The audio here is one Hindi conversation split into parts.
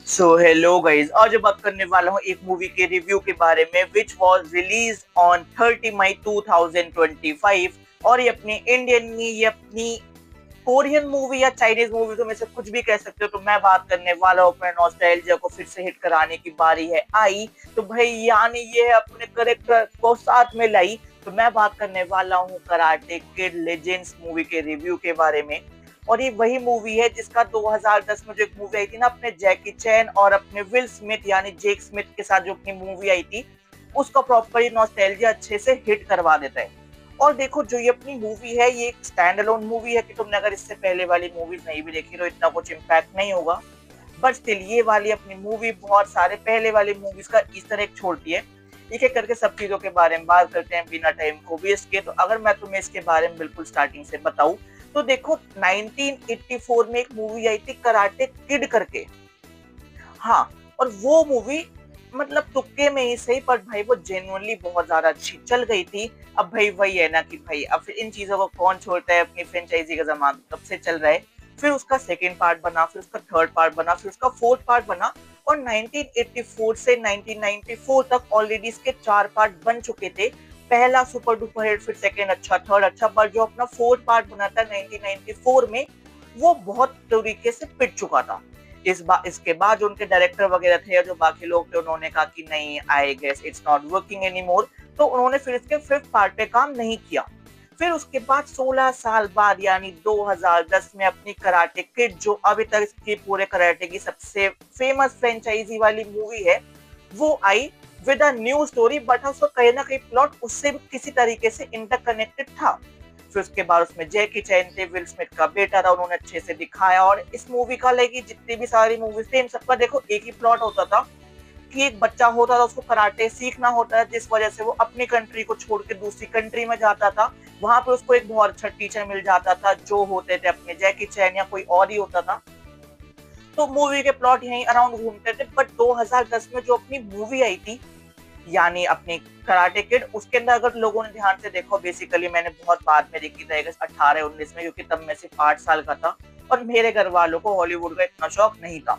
सो हेलो गाइस, आज मैं बात करने वाला हूँ एक मूवी के रिव्यू के बारे में विच वॉज रिलीज ऑन 30 मई 2025। और ये अपनी इंडियन नहीं, ये अपनी कोरियन मूवी या चाइनीज मूवी, तो में से कुछ भी कह सकते हो। तो मैं बात करने वाला हूँ अपने नॉस्टैल्जिया को फिर से हिट कराने की बारी है आई। तो भाई यानी ये अपने करेक्टर को साथ में लाई। तो मैं बात करने वाला हूँ कराटे किड लेजेंड्स मूवी के रिव्यू के बारे में। और ये वही मूवी है जिसका 2010 में जो एक मूवी आई थी ना, अपने जैकी चैन और अपने विल स्मिथ यानी जेक स्मिथ के साथ जो अपनी मूवी आई थी, उसका प्रॉपर ये नॉस्टैल्जिया अच्छे से हिट करवा देता है। और देखो, जो ये अपनी मूवी है ये एक स्टैंड अलोन मूवी है कि तुमने अगर इससे पहले वाली मूवीज नहीं भी देखी तो इतना कुछ इम्पैक्ट नहीं होगा। बट स्टिल ये वाली अपनी मूवी बहुत सारे पहले वाली मूवीज का इस तरह छोड़ती है। एक एक करके सब चीजों के बारे में बात करते हैं बिना टाइम को वेस्ट किए। तो अगर मैं तुम्हें इसके बारे में बिल्कुल स्टार्टिंग से बताऊं, तो देखो 1984 में एक मूवी आई थी कराटे किड करके। हाँ, और वो मूवी मतलब तुक्के में ही सही, पर भाई वो जेन्युइनली बहुत ज्यादा अच्छी चल गई थी। अब भाई वही है ना कि भाई अब फिर इन चीजों को कौन छोड़ता है, अपनी फ्रेंचाइजी का जमाना कब से चल रहा है। फिर उसका सेकेंड पार्ट बना, फिर उसका थर्ड पार्ट बना, फिर उसका फोर्थ पार्ट बना। और 1984 से 1994 तक ऑलरेडी इसके 4 पार्ट बन चुके थे। पहला सुपर डुपर हिट, फिर सेकेंड अच्छा, थर्ड अच्छा, पर जो अपना फोर्थ पार्ट बना था 1994 में, वो बहुत तरीके से पिट चुका था। इसके बाद जो उनके डायरेक्टर वगैरह थे, जो बाकी लोग थे, उन्होंने कहा कि नहीं, I guess it's not working any more. तो उन्होंने फिर इसके फिफ्थ पार्ट पे काम नहीं किया। फिर उसके बाद 16 साल बाद यानी 2010 में अपनी कराटे किड, जो अभी तक इसकी पूरे कराटे की सबसे फेमस फ्रेंचाइजी वाली मूवी है, वो आई with a new story. But उसका कहीं ना कहीं प्लॉट उससे भी किसी तरीके से इंटरकनेक्टेड था। फिर उसके बाद उसमें जैकी चैन थे, विल स्मिथ का बेटा था, उन्होंने अच्छे से दिखाया। और इस मूवी का लेकिन जितनी भी सारी मूवीज थे, इन सबका देखो एक ही प्लॉट होता था कि एक बच्चा होता था, उसको कराटे सीखना होता है, जिस वजह से वो अपनी कंट्री को छोड़ के दूसरी कंट्री में जाता था। वहां पे उसको एक बहुत अच्छा टीचर मिल जाता था, जो होते थे अपने जैकी चैन या कोई और ही होता था। तो मूवी के प्लॉट यहीं अराउंड घूमते थे। बट 2010 में जो अपनी मूवी आई थी, यानी अपनी कराटे किड, उसके अंदर अगर लोगों ने ध्यान से देखो, बेसिकली मैंने बहुत बाद में देखी थी 18-19 में, क्योंकि तब मैं सिर्फ 8 साल का था और मेरे घर वालों को हॉलीवुड का इतना शौक नहीं था।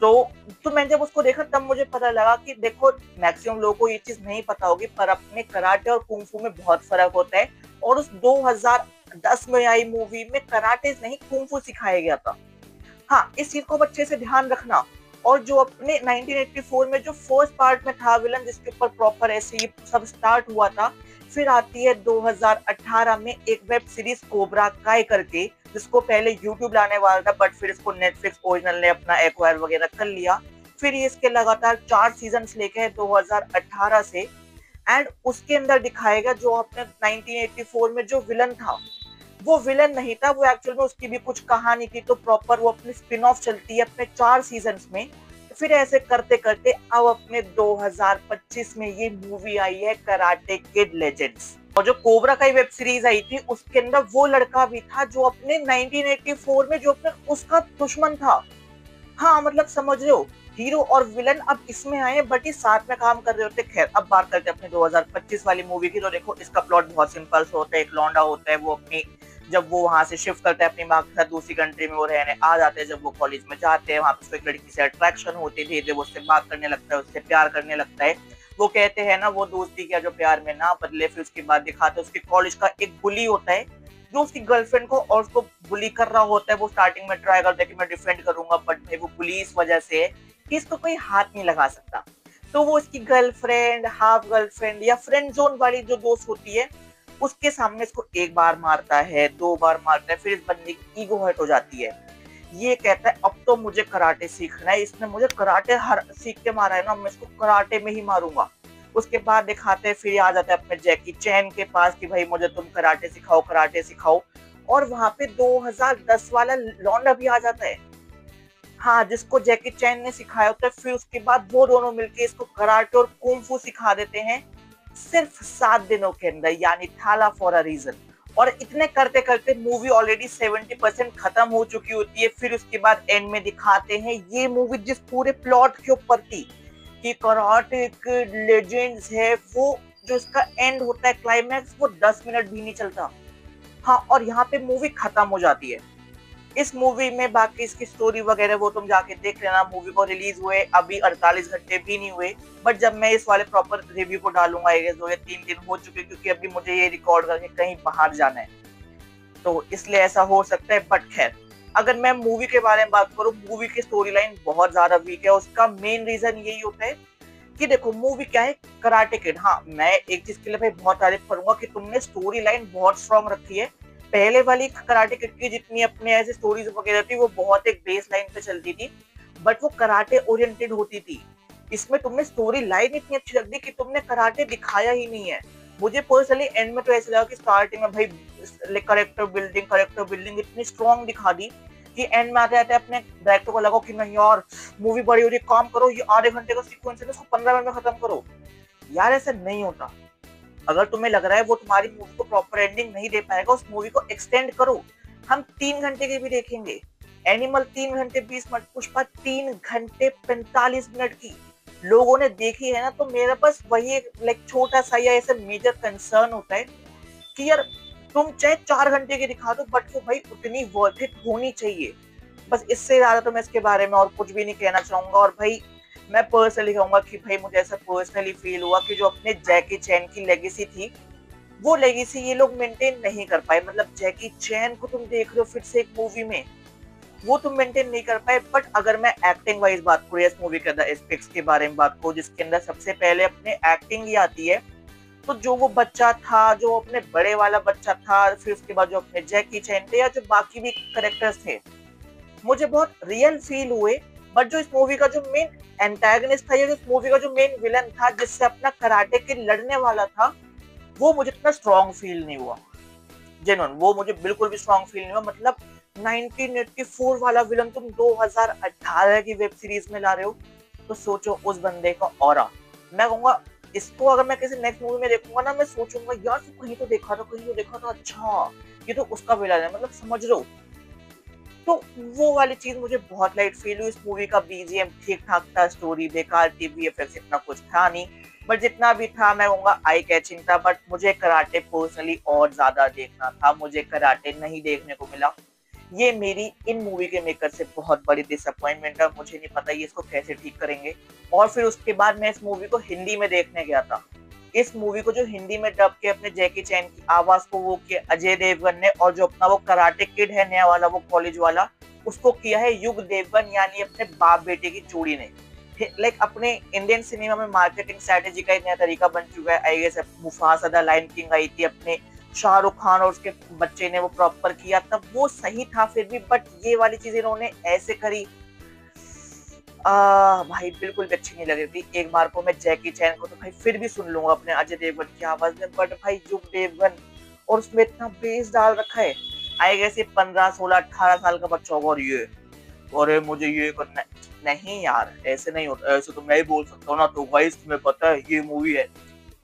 तो तो मैंने जब उसको देखा तब मुझे पता लगा कि देखो, मैक्सिमम लोगों को ये चीज नहीं पता होगी, पर अपने कराटे और कुंफू में बहुत फर्क होता है। और उस 2010 में आई मूवी में कराटे नहीं, कुंफू सिखाया गया था। हाँ, इस चीज को अच्छे से ध्यान रखना। और जो अपने 1984 में जो फर्स्ट पार्ट में था विलन, जिसके ऊपर प्रॉपर ऐसे ये सब स्टार्ट हुआ था, फिर आती है 2018 में एक वेब सीरीज कोबरा काय करके, जिसको पहले यूट्यूब लाने वाला था, बट फिर इसको नेटफ्लिक्स ओरिजिनल ने अपना एक्वायर वगैरह कर लिया। फिर ये इसके लगातार 4 सीजन लेके है 2018 से। एंड उसके अंदर दिखाएगा जो अपने 1984 में जो विलन था, वो विलन नहीं था, वो एक्चुअल में उसकी भी कुछ कहानी थी। तो प्रॉपर वो अपनी स्पिन ऑफ चलती है अपने 4 सीजन्स में। फिर ऐसे करते करते अब अपने 2025 में ये मूवी आई है कराटे किड लेजेंड्स। और जो कोबरा का वेब सीरीज आई थी, उसके अंदर वो लड़का भी था जो अपने 1984 में जो अपने उसका दुश्मन था। हाँ, मतलब समझ रहे हो, हीरो और विलन अब इसमें आए, बट ये साथ में काम कर रहे होते। खैर, अब बात करते हैं अपने 2025 वाली मूवी की। तो देखो, इसका प्लॉट बहुत सिंपल सा होता है। एक लौंडा होता है, वो अपनी जब वो वहां से शिफ्ट करता है अपनी माँ के साथ दूसरी कंट्री में, वो रहने आ जाते हैं। जब वो कॉलेज में जाते हैं, वहां पे उसको एक लड़की से अट्रैक्शन होती है, धीरे वो उससे बात करने लगता है, उससे प्यार करने लगता है। वो कहते हैं ना, वो दोस्ती क्या जो प्यार में ना बदले। फिर उसके बाद दिखाते हैं उसके कॉलेज का एक बुली होता है, जो उसकी गर्लफ्रेंड को और उसको बुली कर रहा होता है। वो स्टार्टिंग में ट्राई करता है कि मैं डिफेंड करूंगा, बट भाई वो बुली इस वजह से है कि इसको कोई हाथ नहीं लगा सकता। तो वो इसकी गर्लफ्रेंड, हाफ गर्लफ्रेंड या फ्रेंड जोन वाली जो दोस्त होती है, उसके सामने इसको एक बार मारता है, 2 बार मारता है। फिर इस बंदे की ईगो हर्ट हो जाती है। ये कहता है अब तो मुझे कराटे सीखना है, इसने मुझे कराटे हर सीख के मारा है ना, मैं इसको कराटे में ही मारूंगा। उसके बाद दिखाते हैं, फिर आ जाता है अपने जैकी चैन के पास कि भाई मुझे तुम कराटे सिखाओ, कराटे सिखाओ। और वहां पे 2010 वाला लौंडा भी आ जाता है, हाँ, जिसको जैकी चैन ने सिखाया होता है। फिर उसके बाद वो दोनों मिलके इसको कराटे और कुंफू सिखा देते हैं सिर्फ 7 दिनों के अंदर, यानी थाला फॉर अ रीजन। और इतने करते करते मूवी ऑलरेडी 70% खत्म हो चुकी होती है। फिर उसके बाद एंड में दिखाते हैं ये मूवी जिस पूरे प्लॉट के ऊपर थी कि कराटे किड लेजेंड्स है, वो जो इसका एंड होता है, क्लाइमैक्स, वो 10 मिनट भी नहीं चलता। हाँ, और यहाँ पे मूवी खत्म हो जाती है। इस मूवी में बाकी इसकी स्टोरी वगैरह वो तुम जाके देख लेना। मूवी को रिलीज हुए अभी 48 घंटे भी नहीं हुए, बट जब मैं इस वाले प्रॉपर रिव्यू को डालूंगा आई गेस 2 या 3 दिन हो चुके, क्योंकि अभी मुझे ये रिकॉर्ड करके कहीं बाहर जाना है, तो इसलिए ऐसा हो सकता है। बट खैर, अगर मैं मूवी के बारे में बात करूं, मूवी की स्टोरी लाइन बहुत ज्यादा वीक है। उसका मेन रीजन यही होता है कि देखो मूवी क्या है, कराटे किड। हाँ, मैं एक चीज के लिए भाई बहुत तारीफ करूंगा कि तुमने स्टोरी लाइन बहुत स्ट्रॉन्ग रखी है। पहले वाली कराटे किड की जितनी अपने ऐसे स्टोरीज वगैरह थी वो बहुत एक बेस लाइन पे चलती थी, बट वो कराटे ओरिएंटेड होती थी। इसमें तुमने स्टोरी लाइन इतनी अच्छी रख दी कि तुमने कराटे दिखाया ही नहीं है। मुझे पर्सनली एंड में तो ऐसा लगा कि स्टार्टिंग में भाई करेक्टर बिल्डिंग इतनी स्ट्रॉन्ग दिखा दी कि एंड में आते आते अपने डायरेक्टर को लगा कि नहीं यार, मूवी बड़ी हो रही, काम करो, ये आधे घंटे का सीक्वेंस है, इसको 15 मिनट में खत्म करो। यार ऐसा नहीं होता। अगर तुम्हें लग रहा है वो तुम्हारी मूवी को प्रॉपर एंडिंग नहीं दे पाएगा, उस मूवी को एक्सटेंड करो। हम 3 घंटे की भी देखेंगे। एनिमल 3 घंटे 20 मिनट, पुष्पा 3 घंटे 45 मिनट की लोगों ने देखी है ना। तो मेरा बस वही एक लाइक छोटा सा या ऐसा मेजर कंसर्न होता है कि यार तुम चाहे 4 घंटे की दिखा दो, बट वो भाई उतनी वर्थ इट होनी चाहिए। बस इससे ज्यादा तो मैं इसके बारे में और कुछ भी नहीं कहना चाहूंगा। और भाई मैं पर्सनली कहूंगा कि भाई मुझे ऐसा पर्सनली फील हुआ कि जो अपने जैकी चैन की लेगेसी थी, वो लेगेसी ये लोग मेंटेन नहीं कर पाए। मतलब जैकी चैन को तुम देख रहे हो फिर से एक मूवी में, वो तुम मेंटेन नहीं कर पाए। बट अगर मैं एक्टिंग वाइज बात करूँ इस मूवी के अंदर एस्पेक्ट्स के बारे में बात करूँ, जिसके अंदर सबसे पहले अपने एक्टिंग ही आती है, तो जो वो बच्चा था, जो अपने बड़े वाला बच्चा था, फिर उसके बाद जो अपने जैकी चैन थे या जो बाकी भी करेक्टर्स थे, मुझे बहुत रियल फील हुए। बट जो इस मूवी का जो मेन एंटागनिस्ट था या इस मूवी का जो मेन विलन था, जिससे अपना कराटे के लड़ने वाला था, वो मुझे इतना स्ट्रॉन्ग फील नहीं हुआ। जेन्युइन वो मुझे बिल्कुल भी स्ट्रॉन्ग फील नहीं हुआ। मतलब 1984 वाला विलन तुम 2018 की वेब सीरीज में ला रहे हो, तो सोचो उस बंदे का ऑरा। मैं कहूंगा इसको अगर मैं किसी नेक्स्ट मूवी में देखूंगा ना, मैं सोचूंगा यार तो कहीं तो देखा था, कहीं तो देखा था, अच्छा ये तो उसका विलन है, मतलब समझ लो। तो वो वाली चीज मुझे बहुत लाइट फील हुई। इस मूवी का बीजीएम ठीक ठाक था, स्टोरी बेकार थी, वीएफएक्स इतना कुछ था नहीं, बट जितना भी था मैं कहूंगा आई कैचिंग था। बट मुझे कराटे पर्सनली और ज्यादा देखना था, मुझे कराटे नहीं देखने को मिला। ये मेरी इन मूवी के मेकर से बहुत बड़ी डिसअपॉइंटमेंट है। मुझे नहीं पता ये इसको कैसे ठीक करेंगे। और फिर उसके बाद मैं इस मूवी को हिंदी में देखने गया था। इस मूवी को जो हिंदी में डब के अपने जैकी चैन की आवाज को वो किया अजय देवगन ने, और जो अपना वो कराटे किड है नया वाला, वो कॉलेज वाला, उसको किया है युग देवगन, यानी अपने बाप बेटे की जोड़ी ने। लाइक अपने इंडियन सिनेमा में मार्केटिंग स्ट्रेटेजी का एक नया तरीका बन चुका है। I guess Mufasa the Lion King आई थी, अपने शाहरुख खान और उसके बच्चे ने वो प्रॉपर किया, तब वो सही था फिर भी। बट ये वाली चीज इन्होंने ऐसे करी, भाई बिल्कुल भी अच्छी नहीं लग रही थी। एक बार को मैं जैकी चैन को तो भाई फिर भी सुन लूंगा अपने अजय देवगन की आवाज में, बट भाई युग देवगन और उसमें इतना बेस डाल रखा है। आई गेस ये 15 16 18 साल का बच्चा होगा और ये, अरे मुझे ये करना है। नहीं यार ऐसे नहीं होता, ऐसे तो मैं ही बोल सकता हूँ ना, तो भाई तुम्हें पता है ये मूवी है।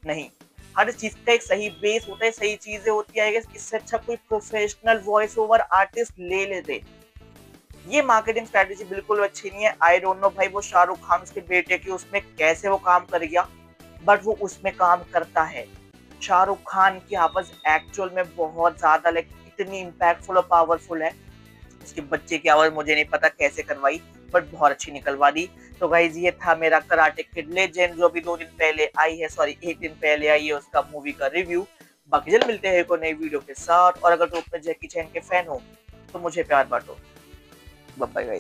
नहीं, हर चीज का एक सही बेस होता है, सही चीजें होती है। इससे अच्छा कोई प्रोफेशनल वॉइस ओवर आर्टिस्ट ले लेते। ये मार्केटिंग स्ट्रेटेजी बिल्कुल अच्छी नहीं है। आई डोंट नो भाई वो शाहरुख खान उसके बेटे की उसमें कैसे वो काम कर गया, बट वो उसमें काम करता है। शाहरुख खान की आवाज एक्चुअल में बहुत ज्यादा लाइक इतनी इम्पैक्टफुल और पावरफुल है। उसके बच्चे की आवाज मुझे नहीं पता कैसे करवाई, बट बहुत अच्छी निकलवा दी। तो गाइज ये था मेरा कराटे किड लेजेंड, जो अभी 2 दिन पहले आई है, सॉरी 1 दिन पहले आई है, उसका मूवी का रिव्यू। बाकी जल्द मिलते हैं कोई नई वीडियो के साथ। और अगर तुम अपने जैकी चैन के फैन हो तो मुझे प्यार बांटो। Bye bye guys.